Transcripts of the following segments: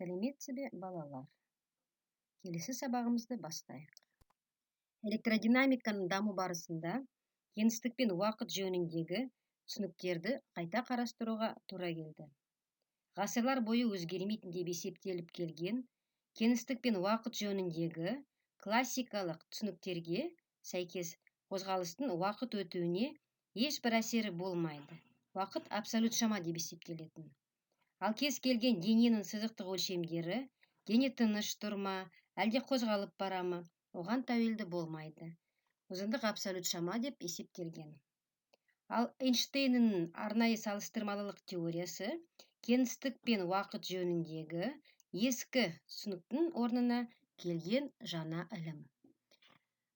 Сәлеметсіз бе, балалар? Келесі сабағымызды бастайық. Электродинамиканың даму барысында кеңістік пен уақыт жөніндегі түсініктерді қайта қарастыруға тура келді. Ғасырлар бойы өзгермейтін деп есептеліп келген кеңістік пен уақыт жөніндегі классикалық түсініктерге сәйкес қозғалыстың уақыт өтуіне ешбір әсері болмайды. Уақыт абсолют шама деп есептелетін. Ал кез келген дененің сызықтық өлшемдері, дене тыныш тұр ма, әлде қозғалып бара ма, оған тәуелді болмайды. Ұзындық абсолют шама деп есептелген. Ал Эйнштейннің арнайы салыстырмалылық теориясы кеңістік пен уақыт жөніндегі ескі түсініктің орнына келген жаңа ілім.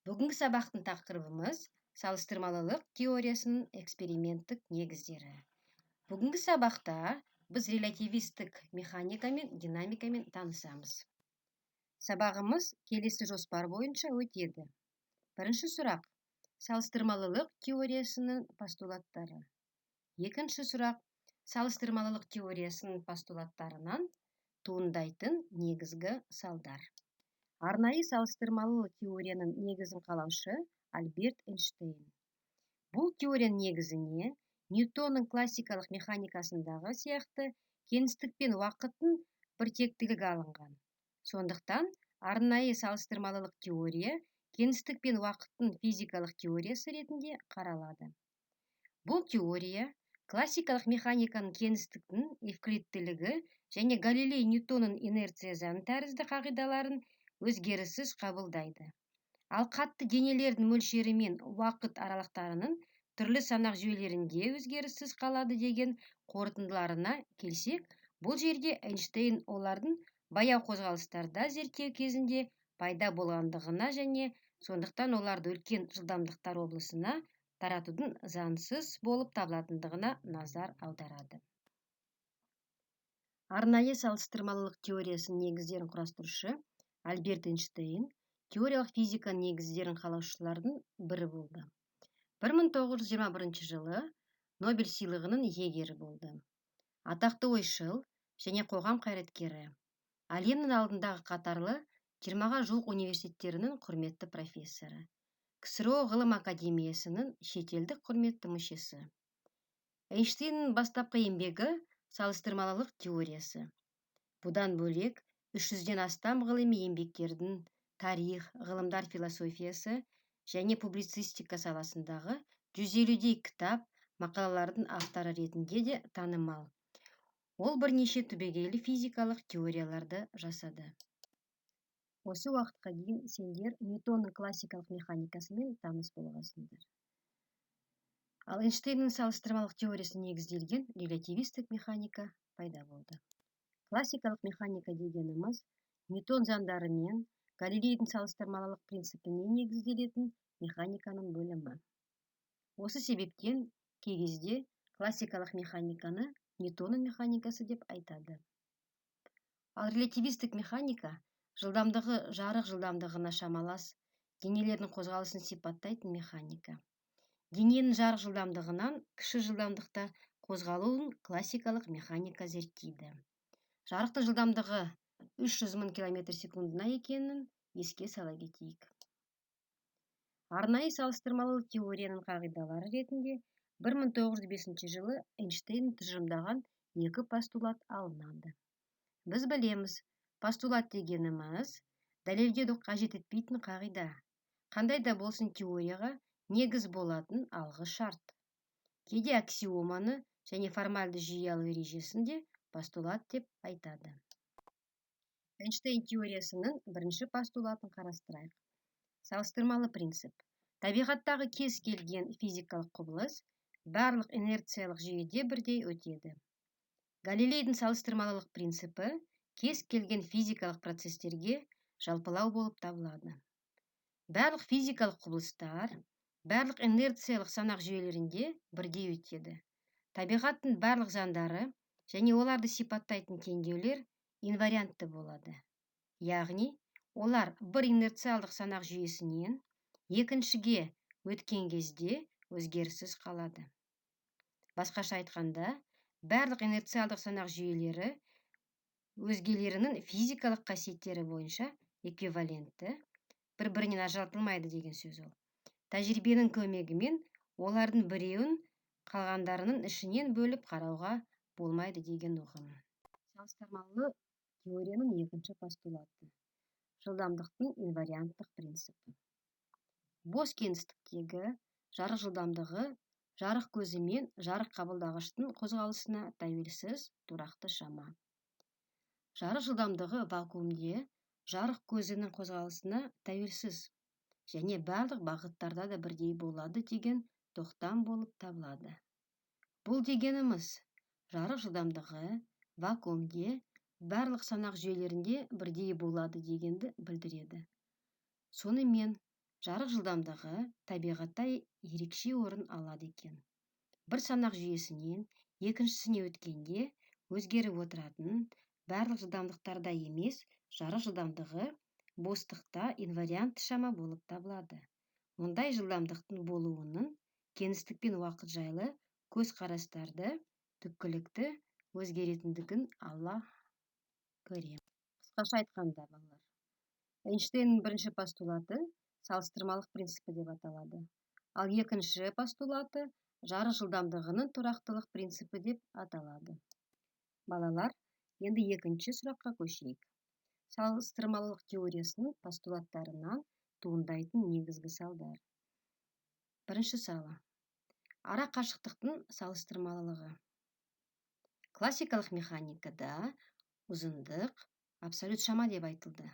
Бүгінгі сабақтың тақырыбымыз салыстырмалылық теориясының эксперименттік негіздері. Бүгінгі сабақта біз релятивистік механика мен динамикамен танысамыз. Сабағымыз келесі жоспар бойынша өтеді. Бірінші сұрақ: салыстырмалылық теориясының постулаттары. Екінші сұрақ: салыстырмалылық теориясының постулаттарынан туындайтын негізгі салдар. Арнайы салыстырмалылық теорияның негізін қалаушы Альберт Эйнштейн. Бұл теорияның негізіне Ньютонның классикалық механикасындағы сияқты кеңістік пен уақыттың біртектілігі алынған. Сондықтан арнайы салыстырмалылық теория кеңістік пен уақыттың физикалық теориясы ретінде қаралады. Бұл теория классикалық механиканың кеңістіктің евклидтілігі және Галилей Ньютонның инерция заңы тәрізді қағидаларын өзгеріссіз қабылдайды. Ал қатты денелердің мөлшері мен уақыт аралықтарының түрлі санақ жүйелерінде өзгеріссіз қалады деген қорытындыларына келсек, бұл жерде Эйнштейн олардың баяу қозғалыстарда зерттеу кезінде пайда болғандығына және сондықтан оларды үлкен жылдамдықтар облысына таратудың заңсыз болып табылатындығына назар аударады. Арнайы салыстырмалылық теориясының негіздерін құрастырушы Альберт Эйнштейн теориялық физиканың негіздерін қалаушылардың бірі болды. 1921 жылы Нобель сыйлығының иегері болды. Атақты ойшыл және қоғам қайраткері. Әлемнің алдындағы қатарлы 20-ға жуық университеттерінің құрметті профессоры. КСРО ғылым академиясының шетелдік құрметті мүшесі. Эйнштейннің бастапқы еңбегі салыстырмалылық теориясы. Бұдан бөлек 300-ден астам ғылыми еңбектердің тарих, ғылымдар философиясы және публицистика саласындағы 150-дей кітап, мақалалардың авторы ретінде де танымал. Ол бірнеше түбегейлі физикалық теорияларды жасады. Осы уақытқа дейін сендер Ньютонның классикалық механикасымен таныс болғансыңдар. Ал Эйнштейннің салыстырмалық теориясына негізделген релятивистік механика пайда болды. Классикалық механика дегеніміз Ньютон заңдары мен Галилейдің салыстырмалылық принципіне негізделетін механиканың бөлімі. Осы себептен кей кезде классикалық механиканы Ньютонның механикасы деп айтады. Ал релятивистік механика жылдамдығы жарық жылдамдығына шамалас денелердің қозғалысын сипаттайтын механика. Дененің жарық жылдамдығынан кіші жылдамдықта қозғалуын классикалық механика зерттейді. Жарықтың жылдамдығы 300 000 км/секундына екенін еске сала кетейік. Арнайы салыстырмалылық теорияның қағидалары ретінде 1905 жылы Эйнштейн тұжырымдаған екі постулат алынады. Біз білеміз, постулат дегеніміз дәлелдеуді қажет етпейтін қағида. Қандай да болсын теорияға негіз болатын алғы шарт. Кейде аксиоманы және формальды жүйе алу ережесін де постулат деп айтады. Эйнштейн теориясының бірінші постулатын қарастырайық. Салыстырмалы принцип. Табиғаттағы кез келген физикалық құбылыс барлық инерциялық жүйеде бірдей өтеді. Галилейдің салыстырмалылық принципі кез келген физикалық процестерге жалпылау болып табылады. Барлық физикалық құбылыстар барлық инерциялық санақ жүйелерінде бірдей өтеді. Табиғаттың барлық заңдары және оларды сипаттайтын теңдеулер инвариантты болады. Яғни, олар бір инерциалдық санақ жүйесінен екіншіге өткен кезде өзгеріссіз қалады. Басқаша айтқанда, барлық инерциалдық санақ жүйелері өзгелерінің физикалық қасиеттері бойынша эквивалентті, бір-бірінен ажыратылмайды деген сөз ол. Тәжірибенің көмегімен олардың біреуін қалғандарының ішінен бөліп қарауға болмайды деген ұғым. Салыстырмалы теорияның екінші постулаты. Жылдамдықтың инварианттық принципі. Бос кеңістіктегі жарық жылдамдығы жарық көзі мен жарық қабылдағыштың қозғалысына тәуелсіз тұрақты шама. Жарық жылдамдығы вакуумде жарық көзінің қозғалысына тәуелсіз және барлық бағыттарда да бірдей болады деген тоқтам болып табылады. Бұл дегеніміз жарық жылдамдығы вакуумде барлық санақ жүйелерінде бірдей болады дегенді білдіреді. Сонымен жарық жылдамдығы табиғатта ерекше орын алады екен. Бір санақ жүйесінен екіншісіне өткенде өзгеріп отыратын барлық жылдамдықтарда емес, жарық жылдамдығы бостықта инвариантты шама болып табылады. Мұндай жылдамдықтың болуының кеңістік пен уақыт жайлы көзқарастарды түпкілікті өзгеретіндігін ала көреміз. Қысқаша айтқанда, балалар, Эйнштейннің бірінші постулаты салыстырмалық принципі деп аталады. Ал екінші постулаты жарық жылдамдығының тұрақтылық принципі деп аталады. Балалар, енді екінші сұраққа көшейік. Салыстырмалылық теориясының постулаттарынан туындайтын негізгі салдар. Бірінші салы. Ара қашықтықтың салыстырмалылығы. Классикалық механикада ұзындық абсолют шама деп айтылды.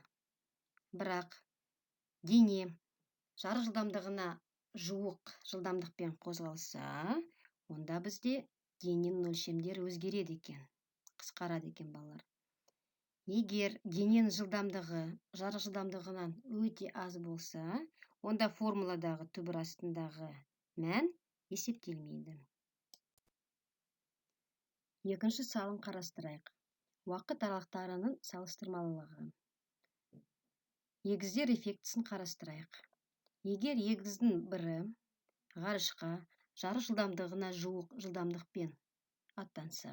Бірақ дене жарық жылдамдығына жуық жылдамдықпен қозғалса, онда бізде дененің өлшемдері өзгереді екен, қысқарады екен, балалар. Егер дененің жылдамдығы жарық жылдамдығынан өте аз болса, онда формуладағы түбір астындағы мән есептелмейді. Екінші салым қарастырайық. Уақыт аралықтарының салыстырмалылығы. Егіздер эффектісін қарастырайық. Егер егіздің бірі ғарышқа жарық жылдамдығына жуық жылдамдықпен аттанса,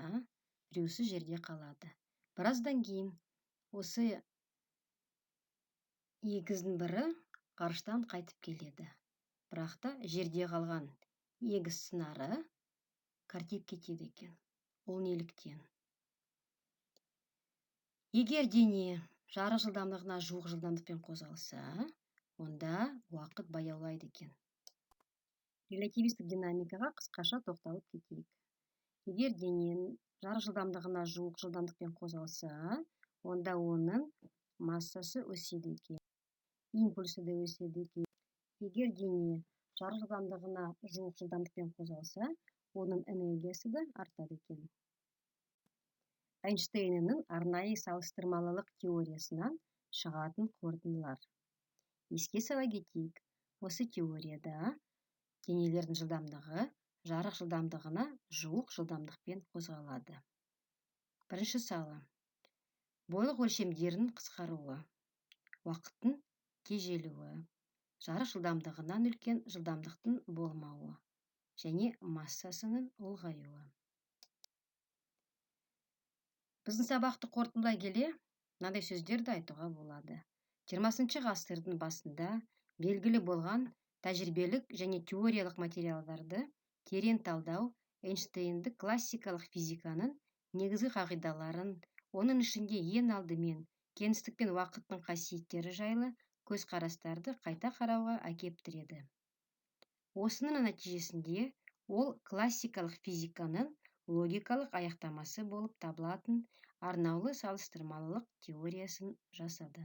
біреусі жерде қалады. Біраздан кейін осы егіздің бірі ғарыштан қайтып келеді. Бірақ та жерде қалған егіз сынары картип кетеді екен. Ол неліктен? Егер дене жарық жылдамдығына жуық жылдамдықпен қозғалса, онда уақыт баяулайды екен. Релятивистік динамикаға қысқаша тоқталып кетейік. Егер дене жарық жылдамдығына жуық жылдамдықпен қозғалса, онда оның массасы өседі екен. Импульсы да өседі екен. Егер дене жарық жылдамдығына жуық жылдамдықпен қозғалса, оның энергиясы да артады екен. Эйнштейннің арнайы салыстырмалылық теориясынан шығатын қорытындылар. Еске сала кетейік, осы теорияда денелердің жылдамдығы жарық жылдамдығына жуық жылдамдықпен қозғалады. Бірінші салы. Бойлық өлшемдерінің қысқаруы, уақыттың тежелуі, жарық жылдамдығынан үлкен жылдамдықтың болмауы және массасының ұлғаюы. Біздің сабақты қорытындылай келе, мынандай сөздерді айтуға болады. 20 ғасырдың басында белгілі болған тәжірибелік және теориялық материалдарды терең талдау Эйнштейндік классикалық физиканың негізгі қағидаларын, оның ішінде ең алдымен кеңістік пен уақыттың қасиеттері жайлы көзқарастарды қайта қарауға әкеп тіреді. Осының нәтижесінде ол классикалық физиканың логикалық аяқтамасы болып табылатын арнаулы салыстырмалылық теориясын жасады.